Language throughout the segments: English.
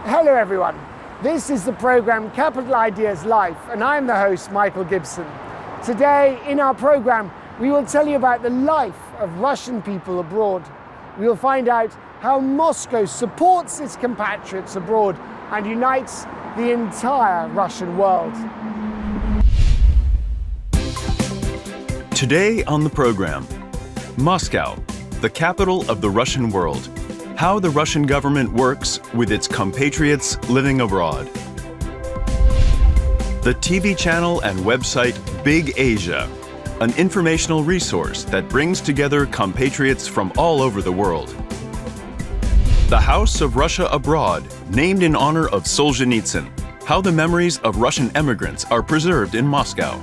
Hello everyone, this is the program Capital Ideas Life and I'm the host Michael Gibson. Today in our program we will tell you about the life of Russian people abroad. We will find out how Moscow supports its compatriots abroad and unites the entire Russian world. Today on the program, Moscow, the capital of the Russian world. How the Russian government works with its compatriots living abroad. The TV channel and website Big Asia, an informational resource that brings together compatriots from all over the world. The House of Russia Abroad, named in honor of Solzhenitsyn, how the memories of Russian emigrants are preserved in Moscow.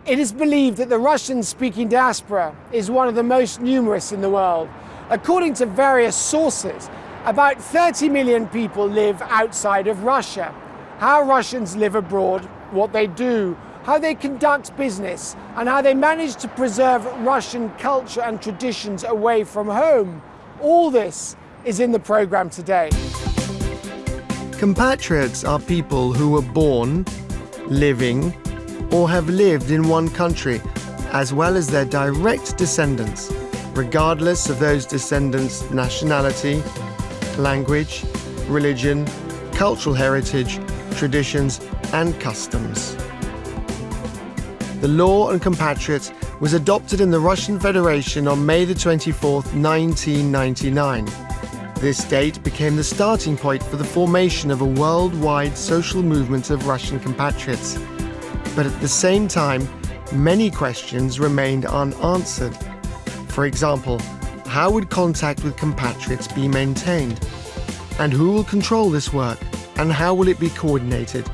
It is believed that the Russian-speaking diaspora is one of the most numerous in the world. According to various sources, about 30 million people live outside of Russia. How Russians live abroad, what they do, how they conduct business, and how they manage to preserve Russian culture and traditions away from home. All this is in the program today. Compatriots are people who were born, living, or have lived in one country, as well as their direct descendants, regardless of those descendants' nationality, language, religion, cultural heritage, traditions, and customs. The law on compatriots was adopted in the Russian Federation on May 24, 1999. This date became the starting point for the formation of a worldwide social movement of Russian compatriots. But at the same time, many questions remained unanswered. For example, how would contact with compatriots be maintained? And who will control this work? And how will it be coordinated?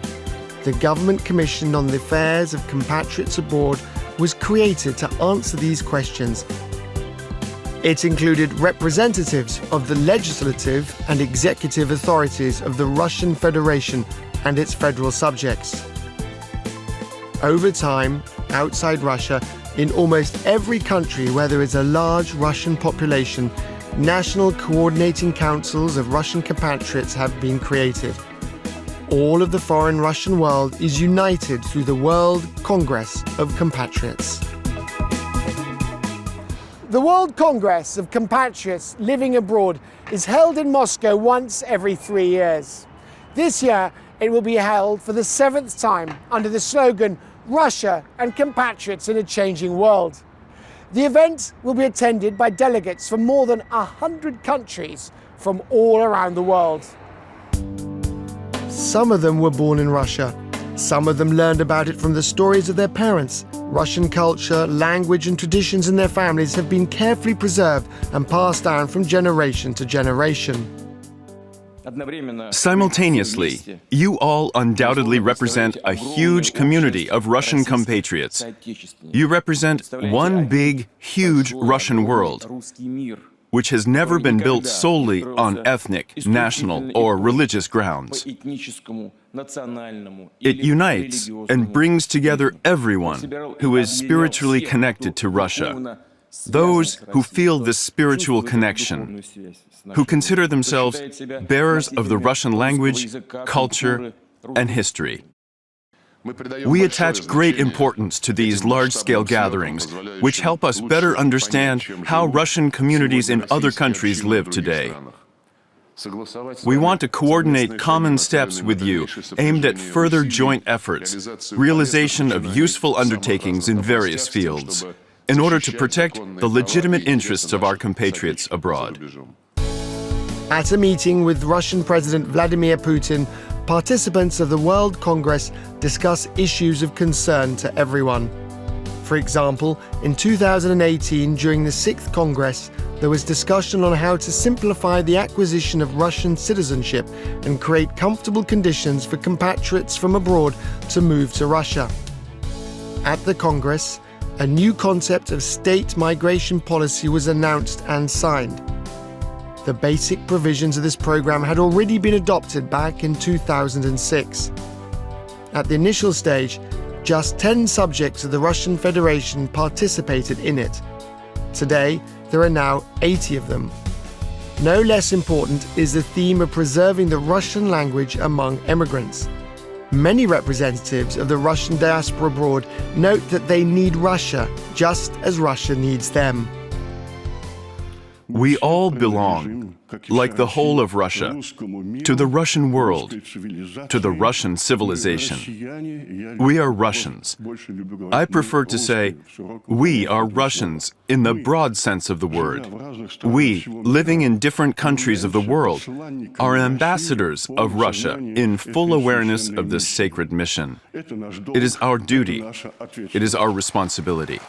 The Government Commission on the Affairs of Compatriots Abroad was created to answer these questions. It included representatives of the legislative and executive authorities of the Russian Federation and its federal subjects. Over time, outside Russia, in almost every country where there is a large Russian population, national coordinating councils of Russian compatriots have been created. All of the foreign Russian world is united through the World Congress of Compatriots. The World Congress of Compatriots living abroad is held in Moscow once every 3 years. This year, it will be held for the 7th time under the slogan, Russia and compatriots in a changing world. The event will be attended by delegates from more than 100 countries from all around the world. Some of them were born in Russia. Some of them learned about it from the stories of their parents. Russian culture, language, and traditions in their families have been carefully preserved and passed down from generation to generation. Simultaneously, you all undoubtedly represent a huge community of Russian compatriots. You represent one big, huge Russian world, which has never been built solely on ethnic, national, or religious grounds. It unites and brings together everyone who is spiritually connected to Russia. Those who feel this spiritual connection, who consider themselves bearers of the Russian language, culture, and history. We attach great importance to these large-scale gatherings, which help us better understand how Russian communities in other countries live today. We want to coordinate common steps with you aimed at further joint efforts, realization of useful undertakings in various fields, in order to protect the legitimate interests of our compatriots abroad. At a meeting with Russian President Vladimir Putin, participants of the World Congress discuss issues of concern to everyone. For example, in 2018, during the 6th Congress, there was discussion on how to simplify the acquisition of Russian citizenship and create comfortable conditions for compatriots from abroad to move to Russia. At the Congress, a new concept of state migration policy was announced and signed. The basic provisions of this program had already been adopted back in 2006. At the initial stage, just 10 subjects of the Russian Federation participated in it. Today, there are now 80 of them. No less important is the theme of preserving the Russian language among immigrants. Many representatives of the Russian diaspora abroad note that they need Russia just as Russia needs them. We all belong, like the whole of Russia, to the Russian world, to the Russian civilization. We are Russians. I prefer to say, we are Russians in the broad sense of the word. We, living in different countries of the world, are ambassadors of Russia in full awareness of this sacred mission. It is our duty. It is our responsibility.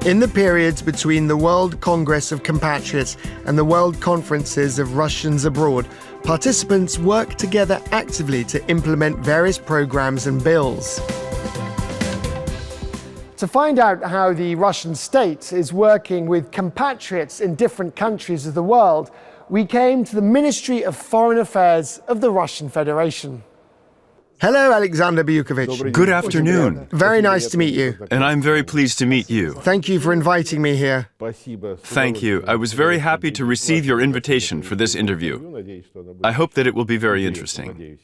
In the periods between the World Congress of Compatriots and the World Conferences of Russians Abroad, participants work together actively to implement various programs and bills. To find out how the Russian state is working with compatriots in different countries of the world, we came to the Ministry of Foreign Affairs of the Russian Federation. Hello, Alexander Byukovich. Good afternoon. Very nice to meet you. And I'm very pleased to meet you. Thank you for inviting me here. Thank you. I was very happy to receive your invitation for this interview. I hope that it will be very interesting.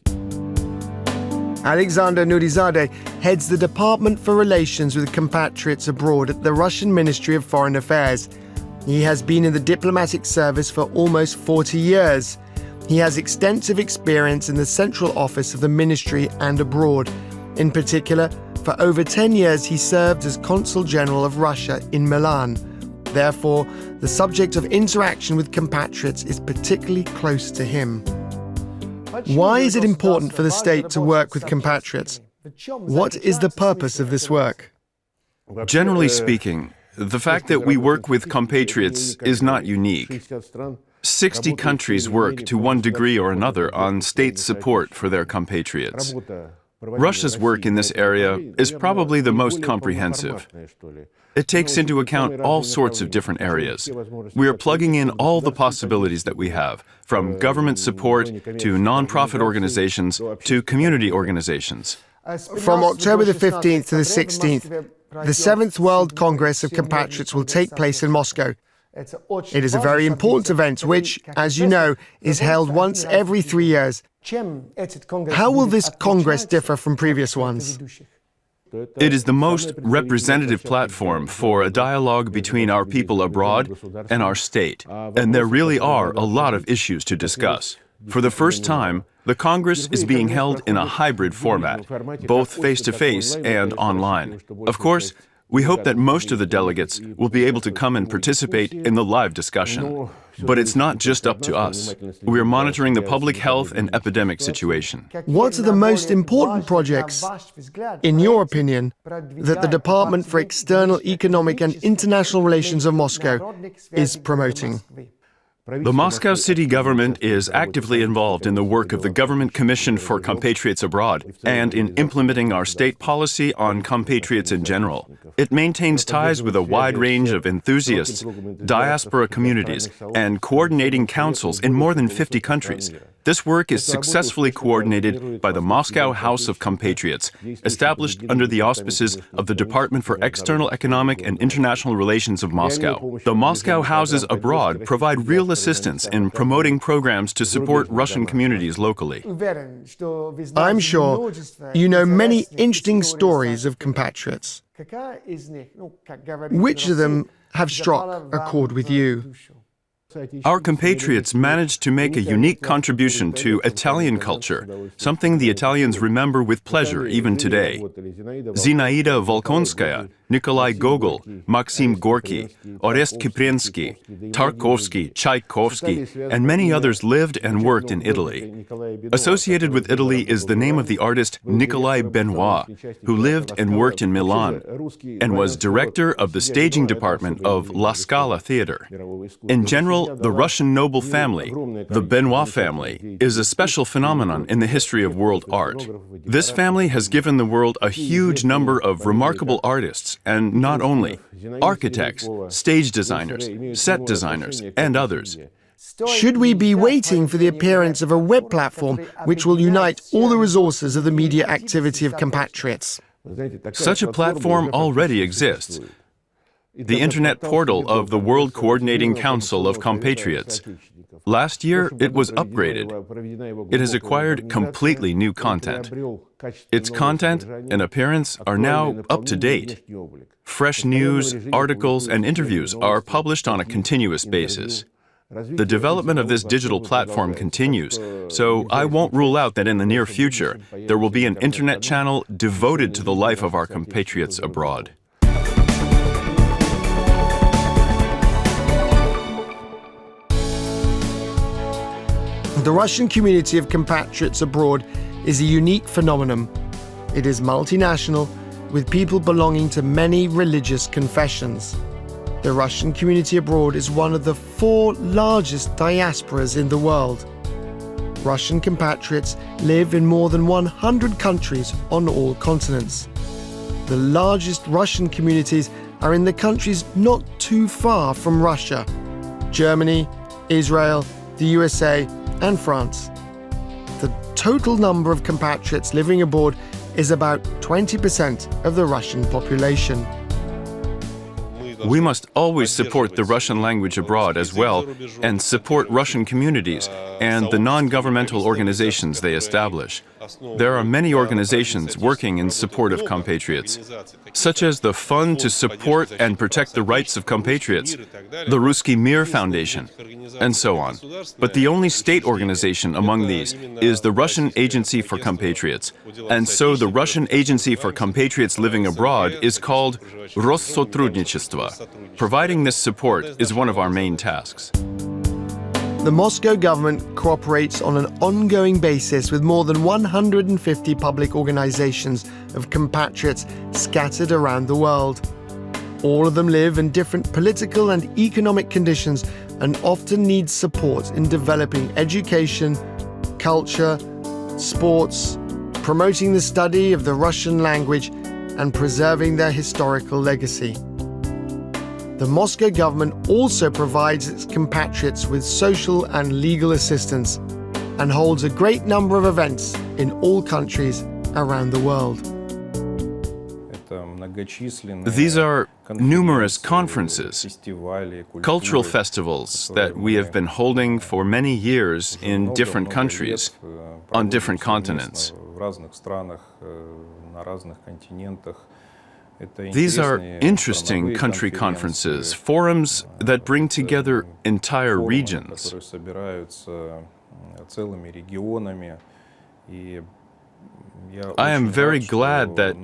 Alexander Nurizadeh heads the Department for Relations with Compatriots Abroad at the Russian Ministry of Foreign Affairs. He has been in the diplomatic service for almost 40 years. He has extensive experience in the central office of the ministry and abroad. In particular, for over 10 years he served as Consul General of Russia in Milan. Therefore, the subject of interaction with compatriots is particularly close to him. Why is it important for the state to work with compatriots? What is the purpose of this work? Generally speaking, the fact that we work with compatriots is not unique. 60 countries work to one degree or another on state support for their compatriots. Russia's work in this area is probably the most comprehensive. It takes into account all sorts of different areas. We are plugging in all the possibilities that we have, from government support to non-profit organizations to community organizations. From October the 15th to the 16th, the 7th World Congress of Compatriots will take place in Moscow. It is a very important event which, as you know, is held once every 3 years. How will this Congress differ from previous ones? It is the most representative platform for a dialogue between our people abroad and our state, and there really are a lot of issues to discuss. For the first time, the Congress is being held in a hybrid format, both face-to-face and online. Of course, we hope that most of the delegates will be able to come and participate in the live discussion. But it's not just up to us. We are monitoring the public health and epidemic situation. What are the most important projects, in your opinion, that the Department for External Economic and International Relations of Moscow is promoting? The Moscow city government is actively involved in the work of the Government Commission for Compatriots Abroad and in implementing our state policy on compatriots in general. It maintains ties with a wide range of enthusiasts, diaspora communities, and coordinating councils in more than 50 countries. This work is successfully coordinated by the Moscow House of Compatriots, established under the auspices of the Department for External Economic and International Relations of Moscow. The Moscow houses abroad provide real assistance in promoting programs to support Russian communities locally. I'm sure you know many interesting stories of compatriots. Which of them have struck a chord with you? Our compatriots managed to make a unique contribution to Italian culture, something the Italians remember with pleasure even today. Zinaida Volkonskaya, Nikolai Gogol, Maxim Gorky, Orest Kipriensky, Tarkovsky, Tchaikovsky, and many others lived and worked in Italy. Associated with Italy is the name of the artist Nikolai Benoit, who lived and worked in Milan and was director of the staging department of La Scala Theatre. In general, the Russian noble family, the Benoit family, is a special phenomenon in the history of world art. This family has given the world a huge number of remarkable artists, and not only, architects, stage designers, set designers, and others. Should we be waiting for the appearance of a web platform which will unite all the resources of the media activity of compatriots? Such a platform already exists. the internet portal of the World Coordinating Council of Compatriots. Last year, it was upgraded. It has acquired completely new content. Its content and appearance are now up to date. Fresh news, articles, and interviews are published on a continuous basis. The development of this digital platform continues, so I won't rule out that in the near future, there will be an internet channel devoted to the life of our compatriots abroad. The Russian community of compatriots abroad is a unique phenomenon. It is multinational, with people belonging to many religious confessions. The Russian community abroad is one of the 4 largest diasporas in the world. Russian compatriots live in more than 100 countries on all continents. The largest Russian communities are in the countries not too far from Russia: Germany, Israel, the USA, and France. The total number of compatriots living abroad is about 20% of the Russian population. We must always support the Russian language abroad as well, and support Russian communities and the non-governmental organizations they establish. There are many organizations working in support of compatriots, such as the Fund to Support and Protect the Rights of Compatriots, the Ruski Mir Foundation, and so on. But the only state organization among these is the Russian Agency for Compatriots, and so the Russian Agency for Compatriots living abroad is called Россотрудничество. Providing this support is one of our main tasks. The Moscow government cooperates on an ongoing basis with more than 150 public organizations of compatriots scattered around the world. All of them live in different political and economic conditions and often need support in developing education, culture, sports, promoting the study of the Russian language, and preserving their historical legacy. The Moscow government also provides its compatriots with social and legal assistance and holds a great number of events in all countries around the world. These are numerous conferences, cultural festivals that we have been holding for many years in different countries, on different continents. These are interesting country conferences, forums that bring together entire regions. I am very glad that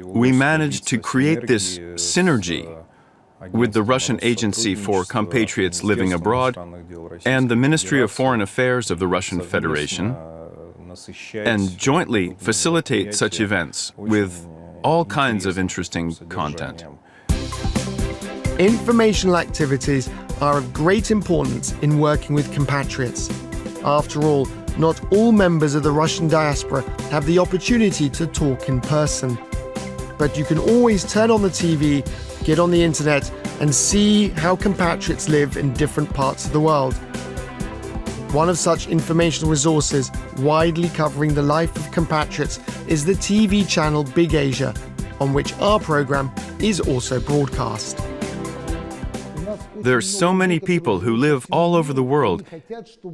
we managed to create this synergy with the Russian Agency for Compatriots Living Abroad and the Ministry of Foreign Affairs of the Russian Federation, and jointly facilitate such events with all kinds of interesting content. Informational activities are of great importance in working with compatriots. After all, not all members of the Russian diaspora have the opportunity to talk in person. But you can always turn on the TV, get on the internet, and see how compatriots live in different parts of the world. One of such informational resources, widely covering the life of compatriots, is the TV channel Big Asia, on which our program is also broadcast. There are so many people who live all over the world,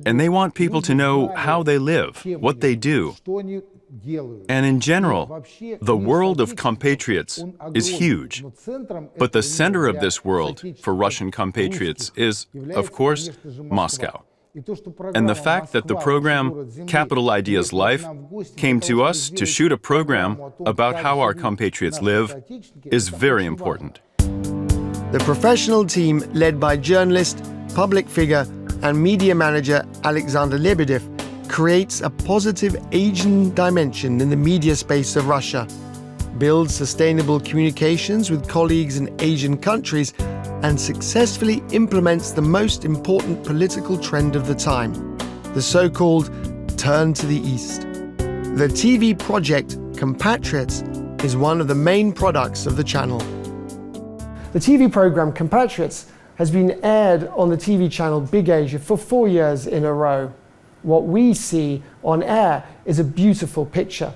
and they want people to know how they live, what they do. And in general, the world of compatriots is huge. But the center of this world for Russian compatriots is, of course, Moscow. And the fact that the program Capital Ideas Life came to us to shoot a program about how our compatriots live is very important. The professional team, led by journalist, public figure, and media manager Alexander Lebedev, creates a positive Asian dimension in the media space of Russia, builds sustainable communications with colleagues in Asian countries, and successfully implements the most important political trend of the time, the so-called turn to the East. The TV project Compatriots is one of the main products of the channel. The TV program Compatriots has been aired on the TV channel Big Asia for 4 years in a row. What we see on air is a beautiful picture,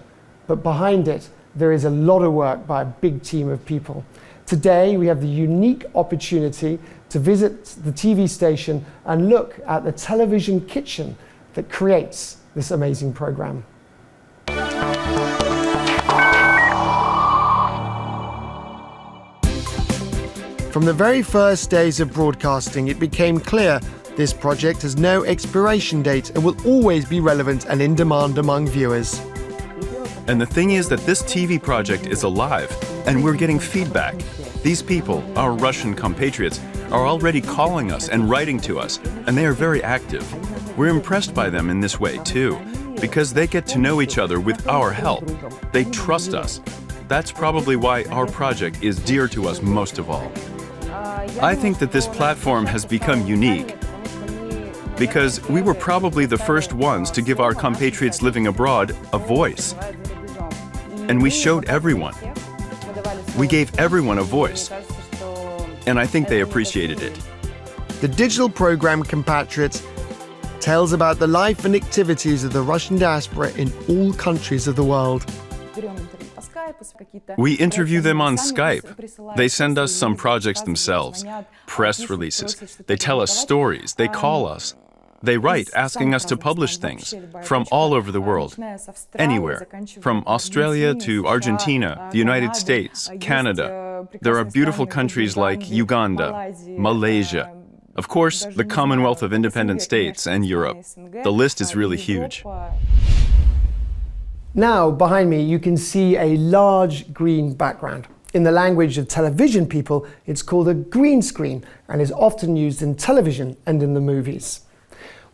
but behind it there is a lot of work by a big team of people. Today, we have the unique opportunity to visit the TV station and look at the television kitchen that creates this amazing program. From the very first days of broadcasting, it became clear this project has no expiration date and will always be relevant and in demand among viewers. And the thing is that this TV project is alive, and we're getting feedback. These people, our Russian compatriots, are already calling us and writing to us, and they are very active. We're impressed by them in this way, too, because they get to know each other with our help. They trust us. That's probably why our project is dear to us most of all. I think that this platform has become unique because we were probably the first ones to give our compatriots living abroad a voice. And we showed everyone. We gave everyone a voice. And I think they appreciated it. The digital program Compatriots tells about the life and activities of the Russian diaspora in all countries of the world. We interview them on Skype. They send us some projects themselves, press releases. They tell us stories. They call us. They write asking us to publish things from all over the world, anywhere, from Australia to Argentina, the United States, Canada. There are beautiful countries like Uganda, Malaysia, of course, the Commonwealth of Independent States and Europe. The list is really huge. Now, behind me, you can see a large green background. In the language of television people, it's called a green screen and is often used in television and in the movies.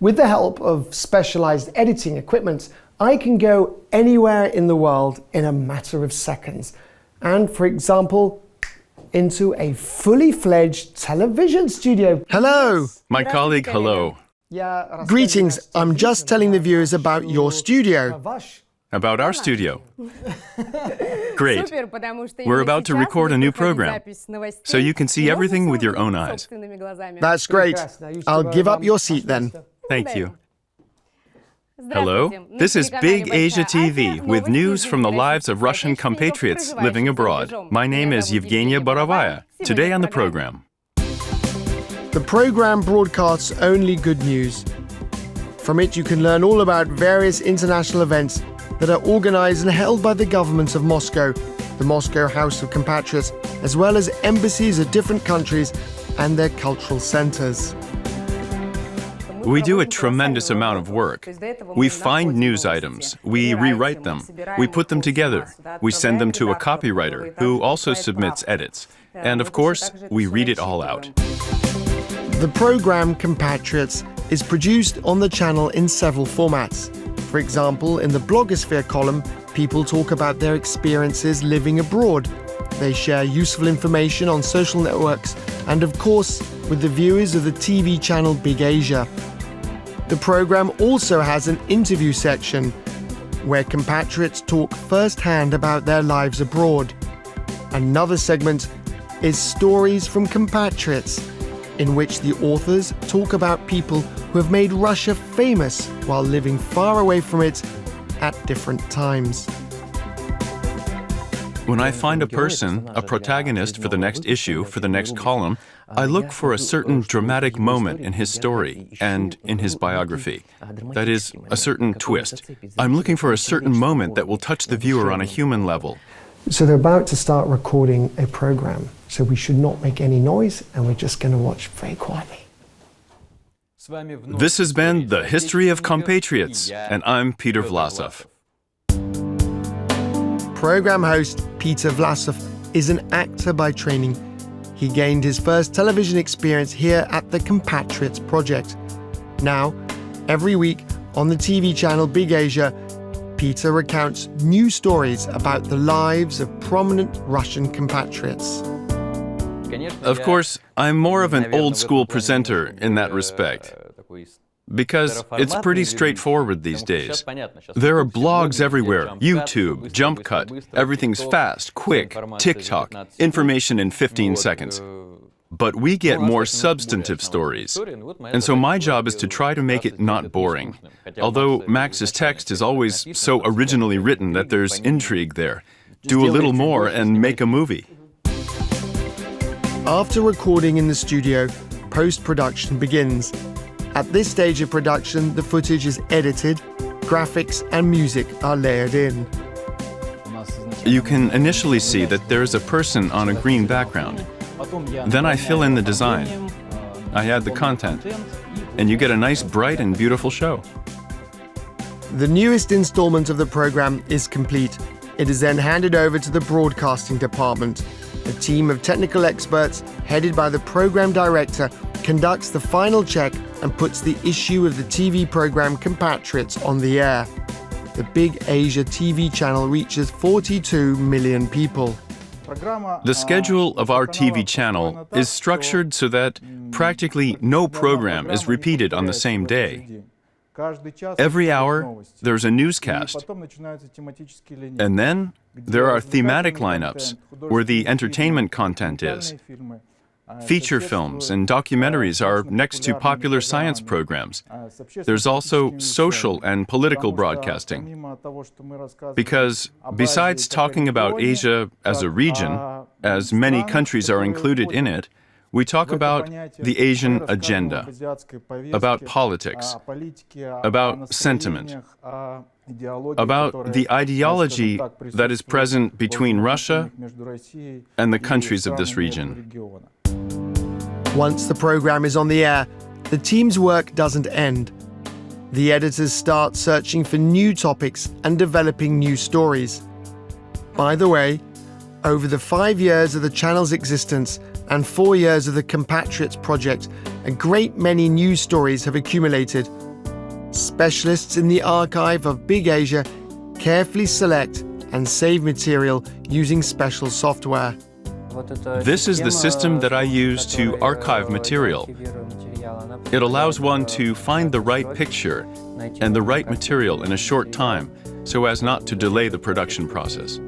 With the help of specialized editing equipment, I can go anywhere in the world in a matter of seconds. And, for example, into a fully fledged television studio. Hello! My colleague, hello. Greetings, I'm just telling the viewers about your studio. About our studio. Great. We're about to record a new program, so you can see everything with your own eyes. That's great. I'll give up your seat then. Thank you. Hello, this is Big Asia TV with news from the lives of Russian compatriots living abroad. My name is Yevgenia Borovaya. Today on the program. The program broadcasts only good news. From it you can learn all about various international events that are organized and held by the government of Moscow, the Moscow House of Compatriots, as well as embassies of different countries and their cultural centers. We do a tremendous amount of work. We find news items, we rewrite them, we put them together, we send them to a copywriter who also submits edits, and of course, we read it all out. The program Compatriots is produced on the channel in several formats. For example, in the blogosphere column, people talk about their experiences living abroad. They share useful information on social networks and, of course, with the viewers of the TV channel Big Asia. The program also has an interview section where compatriots talk firsthand about their lives abroad. Another segment is Stories from Compatriots, in which the authors talk about people who have made Russia famous while living far away from it at different times. When I find a person, a protagonist for the next issue, for the next column, I look for a certain dramatic moment in his story and in his biography. That is, a certain twist. I'm looking for a certain moment that will touch the viewer on a human level. So they're about to start recording a program. So we should not make any noise and we're just going to watch very quietly. This has been The History of Compatriots, and I'm Peter Vlasov. Program host Peter Vlasov is an actor by training. He gained his first television experience here at the Compatriots Project. Now, every week on the TV channel Big Asia, Peter recounts new stories about the lives of prominent Russian compatriots. Of course, I'm more of an old-school presenter in that respect, because it's pretty straightforward these days. There are blogs everywhere, YouTube, jump cut, everything's fast, quick, TikTok, information in 15 seconds. But we get more substantive stories. And so my job is to try to make it not boring. Although Max's text is always so originally written that there's intrigue there. Do a little more and make a movie. After recording in the studio, post-production begins. At this stage of production, the footage is edited, graphics and music are layered in. You can initially see that there's a person on a green background. Then I fill in the design. I add the content, and you get a nice, bright and beautiful show. The newest installment of the program is complete. It is then handed over to the broadcasting department. A team of technical experts, headed by the program director, conducts the final check and puts the issue of the TV program Compatriots on the air. The Big Asia TV channel reaches 42 million people. The schedule of our TV channel is structured so that practically no program is repeated on the same day. Every hour, there's a newscast. And then there are thematic lineups where the entertainment content is. Feature films and documentaries are next to popular science programs. There's also social and political broadcasting. Because besides talking about Asia as a region, as many countries are included in it, we talk about the Asian agenda, about politics, about sentiment, about the ideology that is present between Russia and the countries of this region. Once the program is on the air, the team's work doesn't end. The editors start searching for new topics and developing new stories. By the way, over the 5 years of the channel's existence and 4 years of the Compatriots project, a great many news stories have accumulated. Specialists in the archive of Big Asia carefully select and save material using special software. This is the system that I use to archive material. It allows one to find the right picture and the right material in a short time so as not to delay the production process.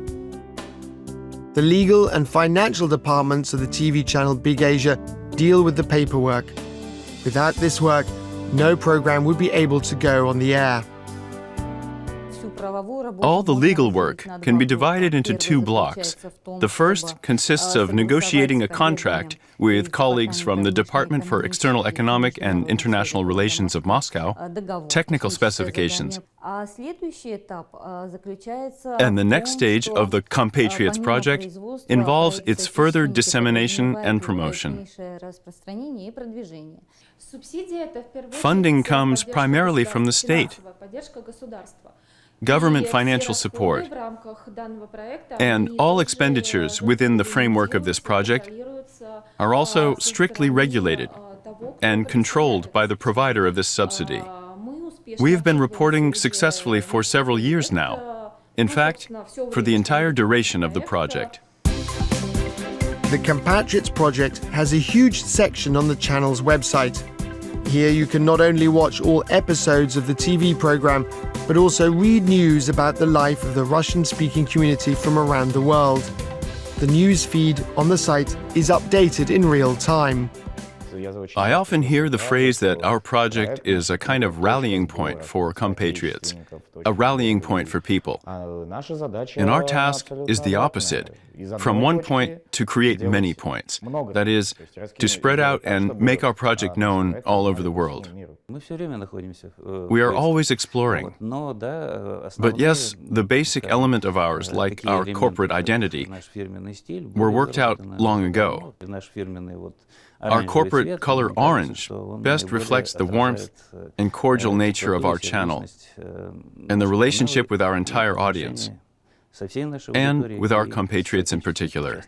The legal and financial departments of the TV channel Big Asia deal with the paperwork. Without this work, no program would be able to go on the air. All the legal work can be divided into two blocks. The first consists of negotiating a contract with colleagues from the Department for External Economic and International Relations of Moscow, technical specifications. And the next stage of the Compatriots project involves its further dissemination and promotion. Funding comes primarily from the state. Government financial support, and all expenditures within the framework of this project are also strictly regulated and controlled by the provider of this subsidy. We have been reporting successfully for several years now. In fact, for the entire duration of the project. The Compatriots project has a huge section on the channel's website. Here you can not only watch all episodes of the TV program, but also read news about the life of the Russian-speaking community from around the world. The news feed on the site is updated in real time. I often hear the phrase that our project is a kind of rallying point for compatriots, a rallying point for people. And our task is the opposite, from one point to create many points. That is, to spread out and make our project known all over the world. We are always exploring. But yes, the basic element of ours, like our corporate identity, were worked out long ago. Our corporate color orange best reflects the warmth and cordial nature of our channel and the relationship with our entire audience, and with our compatriots in particular.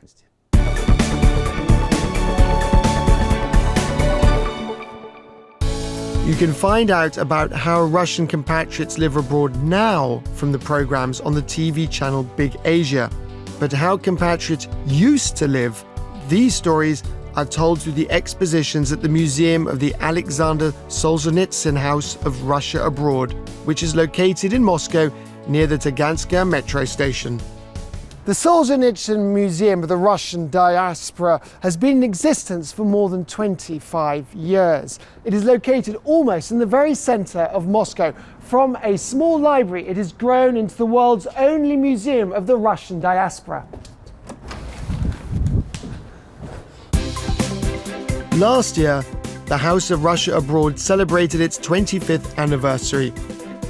You can find out about how Russian compatriots live abroad now from the programs on the TV channel Big Asia. But how compatriots used to live, these stories are told through the expositions at the Museum of the Alexander Solzhenitsyn House of Russia Abroad, which is located in Moscow near the Taganska metro station. The Solzhenitsyn Museum of the Russian Diaspora has been in existence for more than 25 years. It is located almost in the very center of Moscow. From a small library, it has grown into the world's only museum of the Russian diaspora. Last year, the House of Russia Abroad celebrated its 25th anniversary.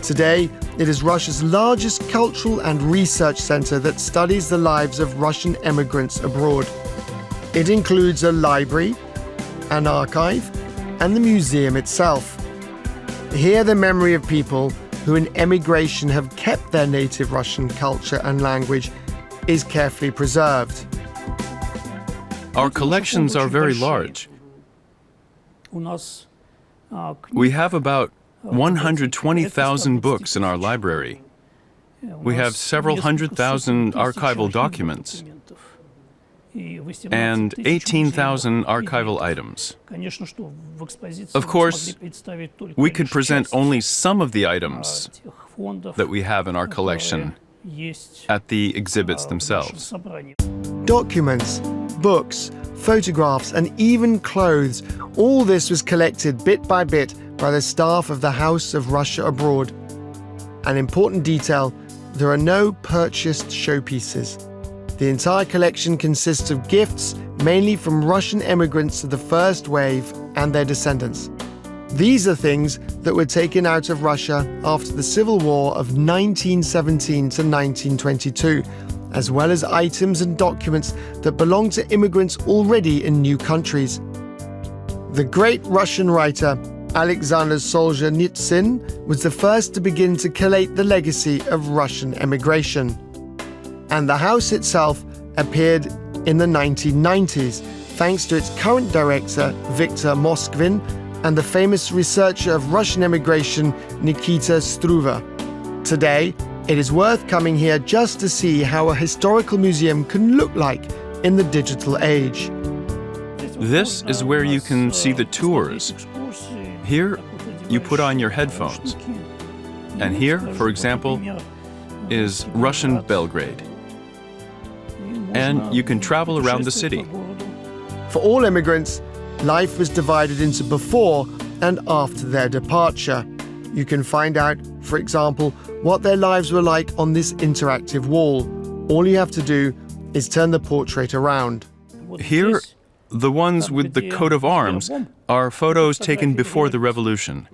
Today, it is Russia's largest cultural and research center that studies the lives of Russian emigrants abroad. It includes a library, an archive, and the museum itself. Here, the memory of people who in emigration have kept their native Russian culture and language is carefully preserved. Our collections are very large. We have about 120,000 books in our library. We have several 100,000 archival documents and 18,000 archival items. Of course, we could present only some of the items that we have in our collection at the exhibits themselves. Documents, books, photographs, and even clothes, all this was collected bit by bit by the staff of the House of Russia Abroad. An important detail, there are no purchased showpieces. The entire collection consists of gifts, mainly from Russian immigrants of the first wave and their descendants. These are things that were taken out of Russia after the Civil War of 1917 to 1922, as well as items and documents that belong to immigrants already in new countries. The great Russian writer Alexander Solzhenitsyn was the first to begin to collate the legacy of Russian emigration. And the house itself appeared in the 1990s, thanks to its current director, Viktor Moskvin, and the famous researcher of Russian emigration, Nikita Struve. Today, it is worth coming here just to see how a historical museum can look like in the digital age. This is where you can see the tours. Here, you put on your headphones. And here, for example, is Russian Belgrade. And you can travel around the city. For all immigrants, life was divided into before and after their departure. You can find out, for example, what their lives were like on this interactive wall. All you have to do is turn the portrait around. Here, the ones with the coat of arms are photos taken before the revolution.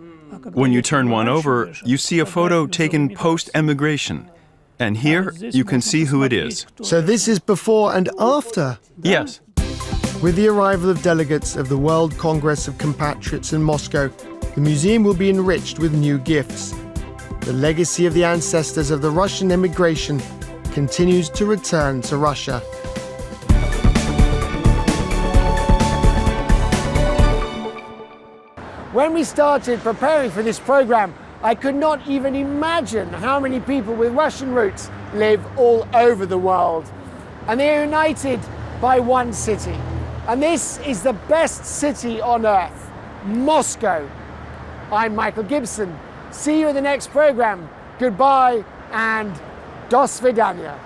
When you turn one over, you see a photo taken post-emigration. And here, you can see who it is. So this is before and after? Yes. With the arrival of delegates of the World Congress of Compatriots in Moscow, the museum will be enriched with new gifts. The legacy of the ancestors of the Russian emigration continues to return to Russia. When we started preparing for this program, I could not even imagine how many people with Russian roots live all over the world. And they are united by one city. And this is the best city on earth, Moscow. I'm Michael Gibson. See you in the next program. Goodbye and do svidaniya.